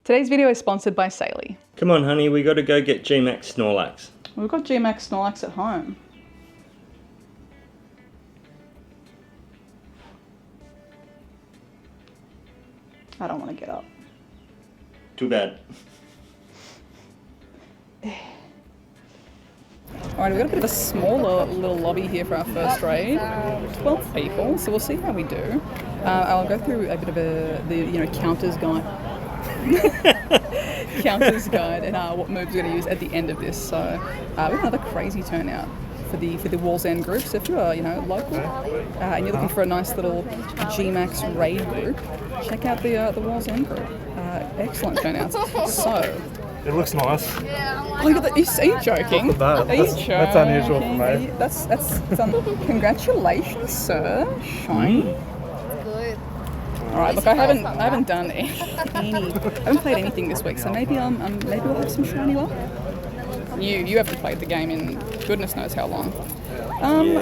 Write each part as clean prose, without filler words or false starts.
Today's video is sponsored by CELEBI. Come on, honey, we gotta go get GMAX Snorlax. We've got GMAX Snorlax at home. I don't want to get up. Too bad. Alright, we've got a bit of a smaller little lobby here for our first raid. 12 people, so we'll see how we do. I'll go through a bit of the counters guide. Counters guide and what moves we're going to use at the end of this. So we have another crazy turnout for the WALLSEND group. So if you are local and you're looking for a nice little GMAX raid group, check out the WALLSEND group. Excellent turnouts. So. It looks nice. Oh, look at that. Are you joking? Are you joking? That's unusual for me. That's Congratulations, sir. Shiny. Good. All right. Look, I haven't done I haven't played anything this week, so maybe maybe we'll have some shiny luck. You haven't played the game in goodness knows how long. I'm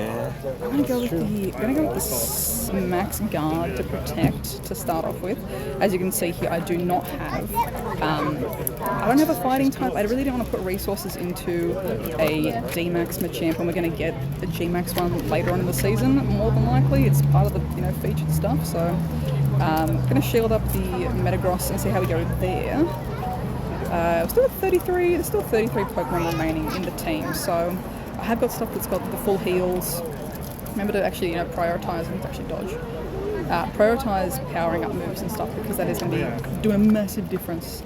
gonna go with the Max Guard to protect to start off with. As you can see here, I do not have. I don't have a fighting type. I really don't want to put resources into a D-Max Machamp, and we're going to get a G-Max one later on in the season. More than likely, it's part of the featured stuff. So I'm going to shield up the Metagross and see how we go there. We're still at 33. There's still 33 Pokemon remaining in the team, so I have got stuff that's got the full heals. Remember to actually prioritize and actually dodge. Prioritize powering up moves and stuff, because that is going to be doing a massive difference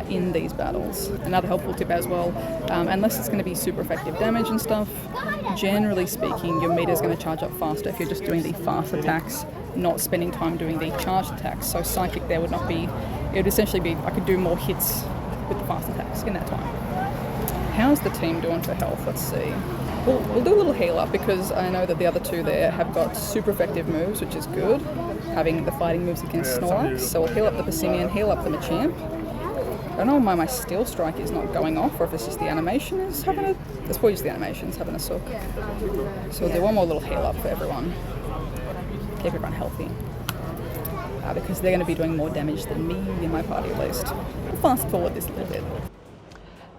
in these battles. Another helpful tip as well, unless it's going to be super effective damage and stuff, generally speaking your meter is going to charge up faster if you're just doing the fast attacks, not spending time doing the charged attacks. So Psychic there would not be, it would essentially be, I could do more hits with the fast attacks in that time. How's the team doing for health? Let's see. We'll do a little heal up, because I know that the other two there have got super effective moves, which is good, having the fighting moves against Snorlax. So we'll heal up the Pissimian, heal up the Machamp. I don't know why my Steel Strike is not going off, or if it's just the animation is having a... It's probably just the animation's having a suck. So we'll do one more little heal up for everyone. Keep everyone healthy. Because they're going to be doing more damage than me in my party at least. We'll fast forward this a little bit.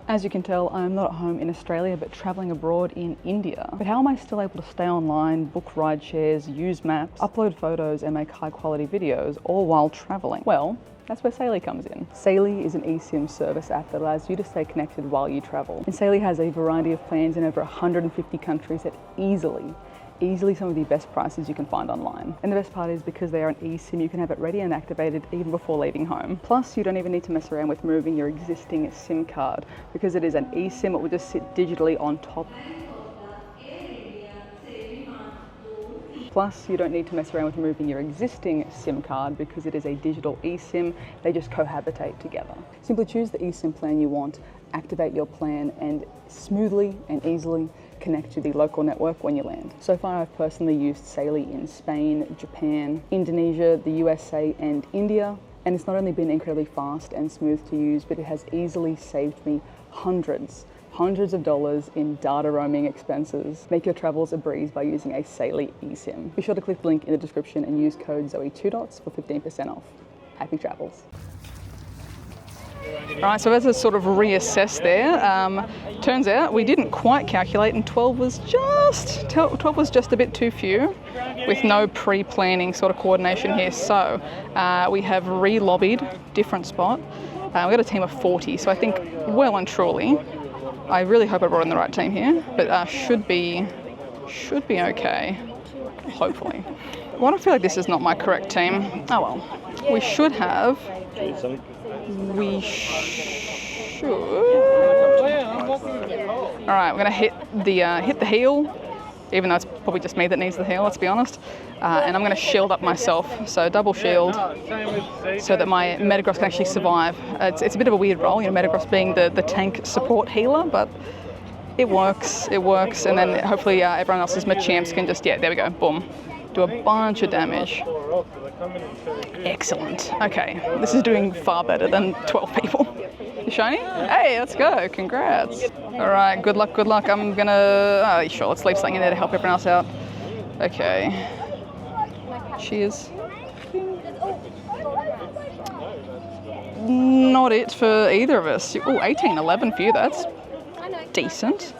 As you can tell, I'm not at home in Australia, but travelling abroad in India. But how am I still able to stay online, book ride shares, use maps, upload photos and make high quality videos, all while travelling? Well, that's where CELEBI comes in. CELEBI is an eSIM service app that allows you to stay connected while you travel. And CELEBI has a variety of plans in over 150 countries at easily some of the best prices you can find online. And the best part is, because they are an eSIM, you can have it ready and activated even before leaving home. Plus, you don't even need to mess around with moving your existing SIM card. Because it is an eSIM, it will just sit digitally on top. Plus, you don't need to mess around with moving your existing SIM card, because it is a digital eSIM. They just cohabitate together. Simply choose the eSIM plan you want, activate your plan, and smoothly and easily connect to the local network when you land. So far, I've personally used CELEBI in Spain, Japan, Indonesia, the USA, and India. And it's not only been incredibly fast and smooth to use, but it has easily saved me hundreds of dollars in data roaming expenses. Make your travels a breeze by using a CELEBI eSIM. Be sure to click the link in the description and use code ZoëTwoDots for 15% off. Happy travels. Right, so as I sort of reassess there, turns out we didn't quite calculate, and 12 was just a bit too few, with no pre-planning sort of coordination here. So we have re-lobbied, different spot. We've got a team of 40, so I think well and truly, I really hope I brought in the right team here, but should be okay, hopefully. Well, I feel like this is not my correct team. Oh well, we should have. We should. All right, we're gonna hit the heal, even though it's probably just me that needs the heal. Let's be honest. And I'm gonna shield up myself, so double shield, so that my Metagross can actually survive. It's a bit of a weird role, Metagross being the tank support healer, but it works. It works, and then hopefully everyone else's Machamps can just there we go, boom, do a bunch of damage. Excellent. Okay, this is doing far better than 12 people. You shiny? Hey, let's go. Congrats. All right, good luck, good luck. I'm gonna, sure, let's leave something in there to help everyone else out. Okay. Cheers. not it for either of us. Oh, 18-11 for you, that's decent.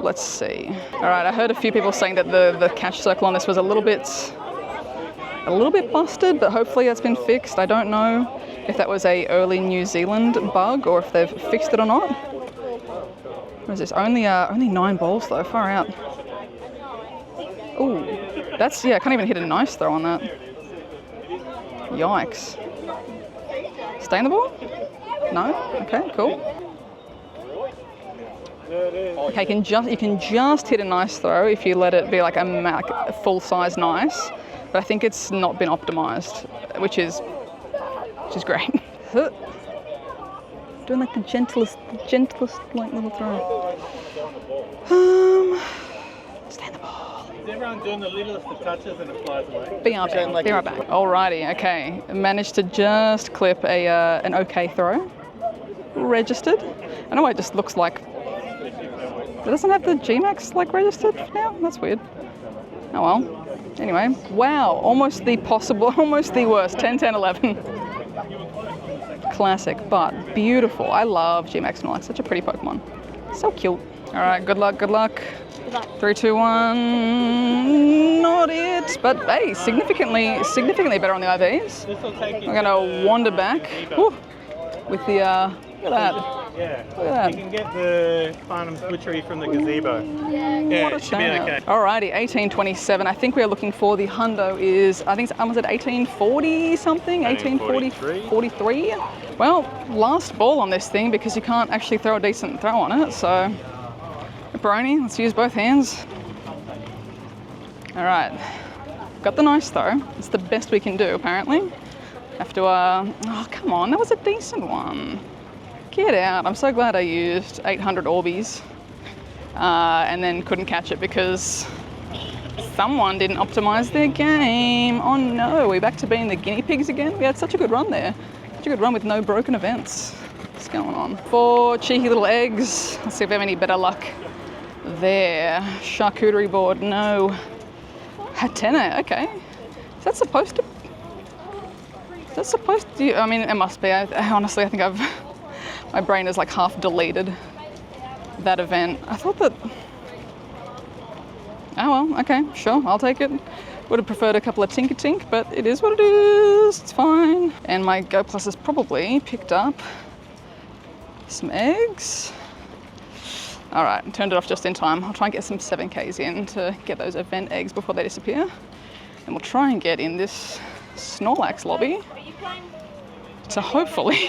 Let's see. All right, I heard a few people saying that the catch circle on this was a little bit busted, but hopefully that's been fixed. I don't know if that was a early New Zealand bug or if they've fixed it or not. What is this? Only 9 balls though, far out. Ooh, that's, yeah, I can't even hit a nice throw on that. Yikes. Stay in the ball? No? Okay, cool. Okay, you can just hit a nice throw if you let it be like a full-size nice, but I think it's not been optimized, which is great. Doing like the gentlest like little throw. Stay in the ball. Is everyone doing the littlest of touches and it flies away? Be right back. Alrighty, okay. Managed to just clip an okay throw. Registered. I know it just looks like it doesn't have the GMAX like registered now. That's weird. Oh well. Anyway, wow, almost the worst. 10-10-11. Classic, but beautiful. I love GMAX Snorlax. Such a pretty Pokemon. So cute. All right, good luck. 3, 2, 1. Not it, but hey, significantly better on the IVs. We're gonna wander back. Woo, with the look at that. Yeah. Look at that. You can get the Farnham Switchery from the gazebo. Yeah, it should be okay. Alrighty, 1827. I think we're looking for the hundo is, I think, was it 1840 something? 1843? Well, last ball on this thing because you can't actually throw a decent throw on it, so Brony, let's use both hands. Alright, got the nice throw. It's the best we can do, apparently. Have to, oh, come on, that was a decent one. Get out. I'm so glad I used 800 Orbeez and then couldn't catch it because someone didn't optimize their game. Oh no, we're back to being the guinea pigs again. We had such a good run there. Such a good run with no broken events. What's going on? 4 cheeky little eggs. Let's see if we have any better luck there. Charcuterie board, no. Hatena, okay. Is that supposed to? I mean, it must be. Honestly, I think my brain is like half deleted that event. I thought that, oh well, okay, sure, I'll take it. Would have preferred a couple of Tinker-Tink, but it is what it is, it's fine. And my Go Plus has probably picked up some eggs. All right, turned it off just in time. I'll try and get some 7Ks in to get those event eggs before they disappear. And we'll try and get in this Snorlax lobby to hopefully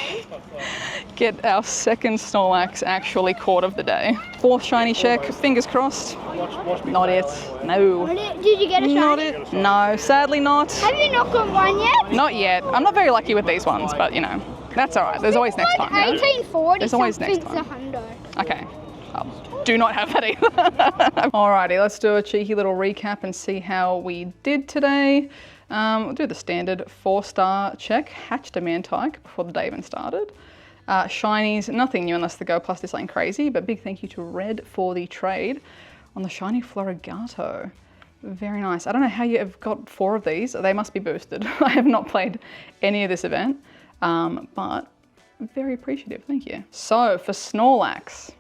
get our second Snorlax actually caught of the day. 4th shiny check, fingers crossed. Not it, no. Did you get a shiny? Not it, no, sadly not. Have you not got one yet? Not yet. I'm not very lucky with these ones, but you know, that's all right. There's always next time. 1840. There's always next time. Okay. Do not have that either. Alrighty, let's do a cheeky little recap and see how we did today. We'll do the standard 4-star check. Hatched a Mantike before the day even started. Shinies, nothing new unless the Go Plus did something crazy, but big thank you to Red for the trade on the shiny Florigato. Very nice. I don't know how you have got 4 of these. They must be boosted. I have not played any of this event, but very appreciative, thank you. So for Snorlax,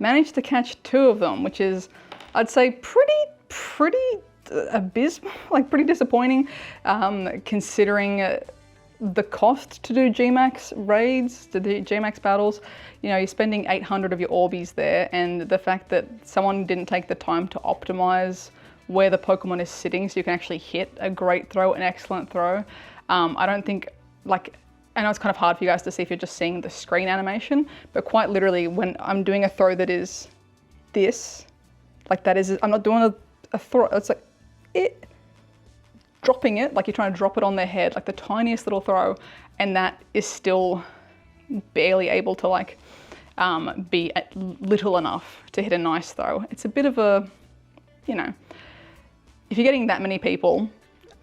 managed to catch 2 of them, which is, I'd say, pretty abysmal, like pretty disappointing, considering the cost to do GMAX raids, to do GMAX battles. You know, you're spending 800 of your Orbeez there, and the fact that someone didn't take the time to optimize where the Pokemon is sitting so you can actually hit a great throw, an excellent throw. I don't think, like, I know it's kind of hard for you guys to see if you're just seeing the screen animation, but quite literally when I'm doing a throw that is this, like that is, I'm not doing a throw, it's like dropping it, like you're trying to drop it on their head, like the tiniest little throw, and that is still barely able to like be little enough to hit a nice throw. It's a bit of a, you know, if you're getting that many people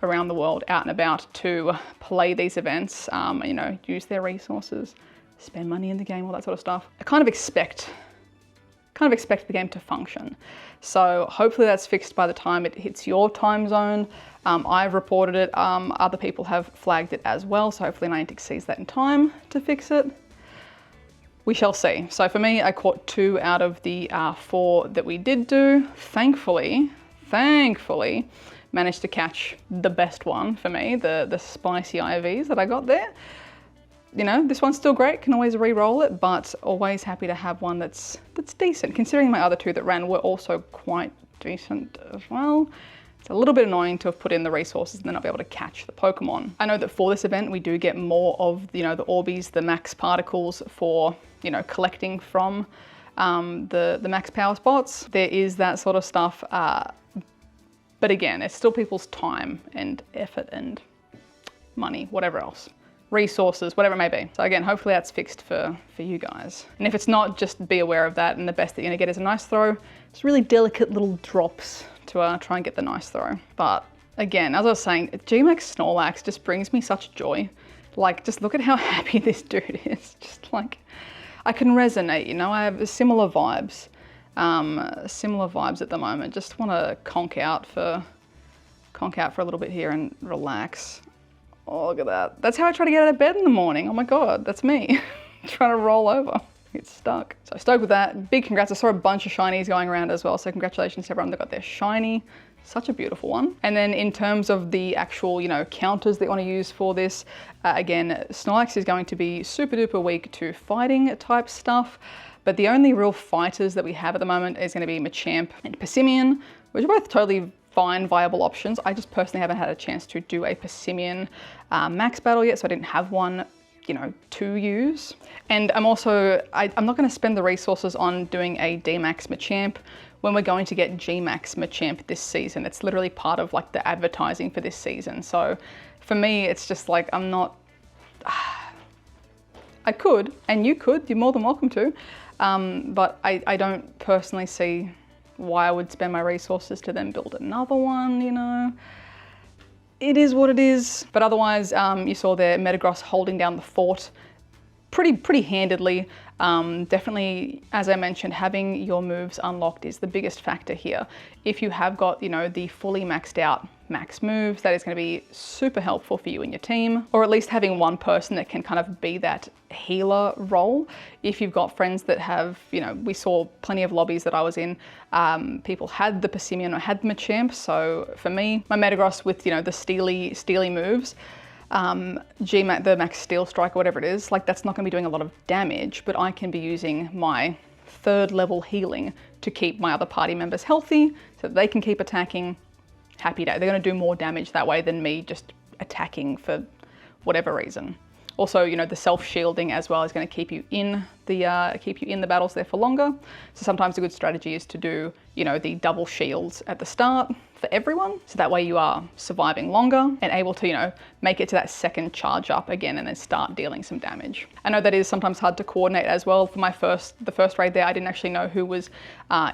around the world out and about to play these events, you know, use their resources, spend money in the game, all that sort of stuff, I kind of expect kind of expect the game to function. So hopefully that's fixed by the time it hits your time zone. I've reported it, other people have flagged it as well, so hopefully Niantic sees that in time to fix it. We shall see. So for me, I caught 2 out of the 4 that we did do. Thankfully, managed to catch the best one for me, the spicy IVs that I got there. You know, this one's still great, can always re-roll it, but always happy to have one that's decent, considering my other 2 that ran were also quite decent as well. It's a little bit annoying to have put in the resources and then not be able to catch the Pokemon. I know that for this event, we do get more of, you know, the Orbeez, the max particles for, you know, collecting from the max power spots. There is that sort of stuff, but again, it's still people's time and effort and money, whatever else. Resources, whatever it may be. So again, hopefully that's fixed for you guys. And if it's not, just be aware of that, and the best that you're gonna get is a nice throw. It's really delicate little drops to try and get the nice throw. But again, as I was saying, GMAX Snorlax just brings me such joy. Like, just look at how happy this dude is. Just like, I can resonate, you know, I have similar vibes. Similar vibes at the moment. Just wanna conk out for a little bit here and relax. Oh, look at that. That's how I try to get out of bed in the morning. Oh my God, that's me. Trying to roll over, get stuck. So stoked with that. Big congrats. I saw a bunch of shinies going around as well. So congratulations to everyone that got their shiny. Such a beautiful one. And then in terms of the actual, you know, counters that you want to use for this, again, Snorlax is going to be super duper weak to fighting type stuff. But the only real fighters that we have at the moment is going to be Machamp and Persimmon, which are both totally fine, viable options. I just personally haven't had a chance to do a Persimmon max battle yet, so I didn't have one, you know, to use. And I'm also, I'm not going to spend the resources on doing a DMAX Machamp when we're going to get GMAX Machamp this season. It's literally part of like the advertising for this season. So for me, it's just like, I'm not, I could, and you could, you're more than welcome to, but I don't personally see why I would spend my resources to then build another one, you know. It is what it is. But otherwise, you saw there Metagross holding down the fort pretty handedly. Definitely, as I mentioned, having your moves unlocked is the biggest factor here. If you have got, you know, the fully maxed out max moves, that is going to be super helpful for you and your team, or at least having one person that can kind of be that healer role. If you've got friends that have, you know, we saw plenty of lobbies that I was in, people had the Persimmon or had the Machamp. So for me, my Metagross with, you know, the steely moves, GMAX, the Max Steel Strike or whatever it is, like that's not going to be doing a lot of damage, but I can be using my 3rd level healing to keep my other party members healthy so that they can keep attacking. Happy day. They're going to do more damage that way than me just attacking for whatever reason. Also, you know, the self-shielding as well is going to keep you in the battles there for longer. So sometimes a good strategy is to do, you know, the double shields at the start for everyone. So that way you are surviving longer and able to, you know, make it to that second charge up again and then start dealing some damage. I know that is sometimes hard to coordinate as well. For the first raid there, I didn't actually know who was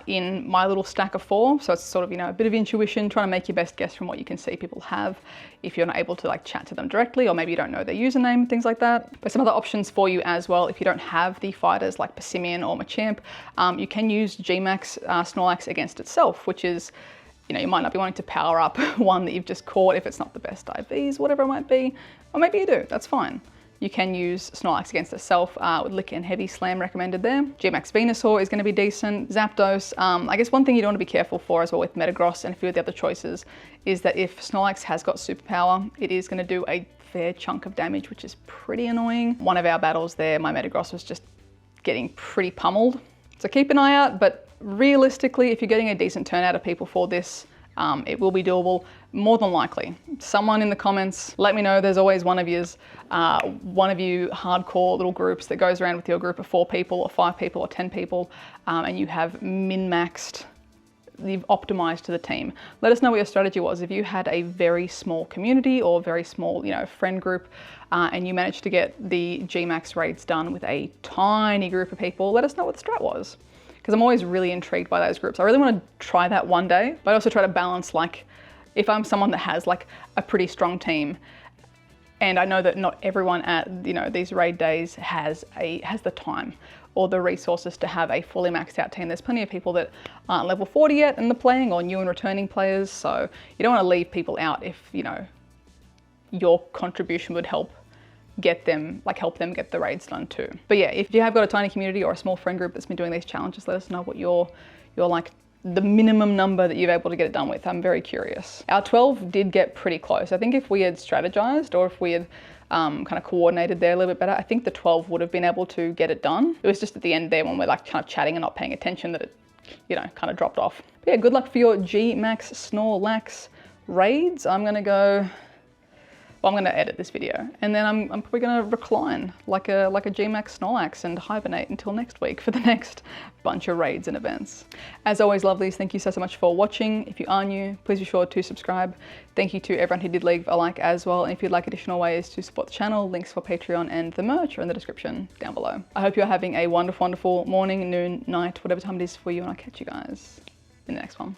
in my little stack of 4. So it's sort of, you know, a bit of intuition, trying to make your best guess from what you can see people have if you're not able to like chat to them directly, or maybe you don't know their username, things like that. But some other options for you as well, if you don't have the fighters like Persimmon or Machamp, you can use GMAX Snorlax against itself, which is, you know, you might not be wanting to power up one that you've just caught if it's not the best IVs, whatever it might be, or maybe you do, that's fine. You can use Snorlax against itself with Lick and Heavy Slam recommended there. GMAX Venusaur is going to be decent. Zapdos, I guess one thing you don't want to be careful for as well with Metagross and a few of the other choices is that if Snorlax has got superpower, it is going to do a fair chunk of damage, which is pretty annoying. One of our battles there, my Metagross was just getting pretty pummeled. So keep an eye out, but realistically, if you're getting a decent turnout of people for this, it will be doable, more than likely. Someone in the comments, let me know. There's always one of you hardcore little groups that goes around with your group of 4 people or 5 people or 10 people, and you have min-maxed, you've optimized to the team. Let us know what your strategy was. If you had a very small community or very small, you know, friend group, and you managed to get the GMAX raids done with a tiny group of people, let us know what the strat was. Because I'm always really intrigued by those groups. I really want to try that one day, but I also try to balance, like, if I'm someone that has like a pretty strong team And I know that not everyone at, you know, these raid days has the time or the resources to have a fully maxed out team. There's plenty of people that aren't level 40 yet and they're playing, or new and returning players. So you don't want to leave people out if, you know, your contribution would help them get the raids done too. But yeah, if you have got a tiny community or a small friend group that's been doing these challenges, let us know what your like the minimum number that you're able to get it done with. I'm very curious. Our 12 did get pretty close. I think if we had strategized, or if we had kind of coordinated there a little bit better, I think the 12 would have been able to get it done. It was just at the end there when we're like kind of chatting and not paying attention that it, you know, kind of dropped off. But yeah, good luck for your GMAX Snorlax raids. I'm gonna edit this video, and then I'm probably gonna recline like a GMAX Snorlax and hibernate until next week for the next bunch of raids and events. As always, lovelies, thank you so much for watching. If you are new, please be sure to subscribe. Thank you to everyone who did leave a like as well. And if you'd like additional ways to support the channel, links for Patreon and the merch are in the description down below. I hope you're having a wonderful, wonderful morning, noon, night, whatever time it is for you, and I'll catch you guys in the next one.